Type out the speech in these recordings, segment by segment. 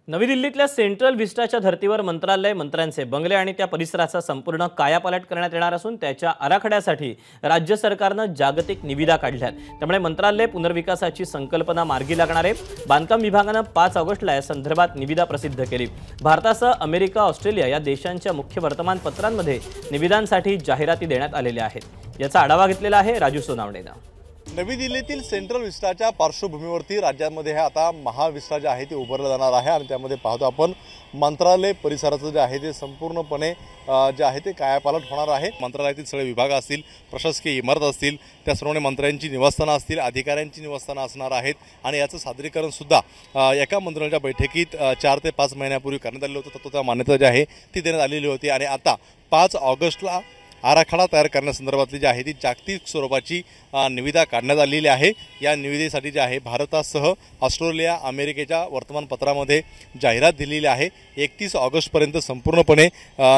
नवी दिल्लीतल्या सेंट्रल विस्टाच्या धर्तीवर मंत्रालय, मंत्र्यांचे बंगले आणि त्या परिसराचा संपूर्ण कायापालट करण्यात येणार असून त्याच्या आराखड्यासाठी राज्य सरकारनं जागतिक निविदा काढल्यात। त्यामुळे मंत्रालय पुनर्विकासाची संकल्पना मार्गी लागणार आहे। बांधकाम विभागानं 5 ऑगस्टला या संदर्भात निविदा प्रसिद्ध केली। भारतासह अमेरिका, ऑस्ट्रेलिया या देशांच्या मुख्य वर्तमानपत्रांमध्ये निविदांसाठी जाहिराती देण्यात आलेल्या आहेत। याचा आढावा घेतलेला आहे राजू सोनावणेनं। नवी दिल्लीतील सेंट्रल विस्टाच्या पार्श्वभूमीवरती राज्यामध्ये आता महाविस्टा जे आहे ते उभारलं जाणार आहे आणि त्यामध्ये पाहतो आपण मंत्रालय परिसराचं जे आहे ते संपूर्णपणे जे आहे ते कायापालट होणार आहे। मंत्रालयातील सगळे विभाग असतील, प्रशासकीय इमारत असतील, त्या सर्व मंत्र्यांची निवासस्थानं असतील, अधिकाऱ्यांची निवासस्थानं असणार आहेत आणि याचं सादरीकरण सुद्धा एका मंत्र्यांच्या बैठकीत 4 ते 5 महिन्यापूर्वी करण्यात आलेलं होतं। तत्वता मान्यता जी आहे ती देण्यात आलेली होती आणि आता 5 ऑगस्टला आराखडा तयार करण्यासंदर्भातली जी आहे ती जागतिक स्वरूपाची निविदा काढण्यात आलेली आहे। या निविदेसाठी जे आहे भारतासह ऑस्ट्रेलिया, अमेरिकेच्या वर्तमानपत्रामध्ये जाहिरात दिलेली आहे। 31 ऑगस्टपर्यंत संपूर्णपणे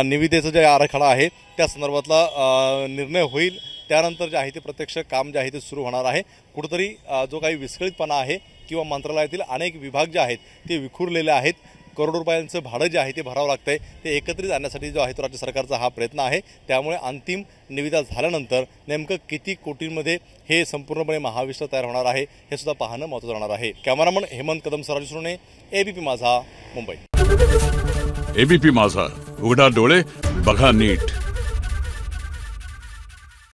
निविदेचा जे आराखडा आहे त्या संदर्भातला निर्णय होईल। त्यानंतर जे आहे ते प्रत्यक्ष काम जे आहे ते सुरू होणार आहे। कुठेतरी जो काही विस्कळीतपणा आहे किंवा मंत्रालयातील अनेक विभाग जे आहेत ते विखुरलेले आहेत, करोडो रुपयांचं भाडं जे आहे ते भरावं लागतंय, ते एकत्रित आणण्यासाठी जो आहे तो राज्य सरकारचा हा प्रयत्न आहे। त्यामुळे अंतिम निविदा झाल्यानंतर नेमकं किती कोटींमध्ये हे संपूर्णपणे महाविस्टा तयार होणार आहे हे सुद्धा पाहणं महत्त्वाचं राहणार आहे। कॅमेरामन हेमंत कदम, राजू सोनावणे, एबीपी माझा, मुंबई। एबीपी माझा, उघडा डोळे बघा नीट।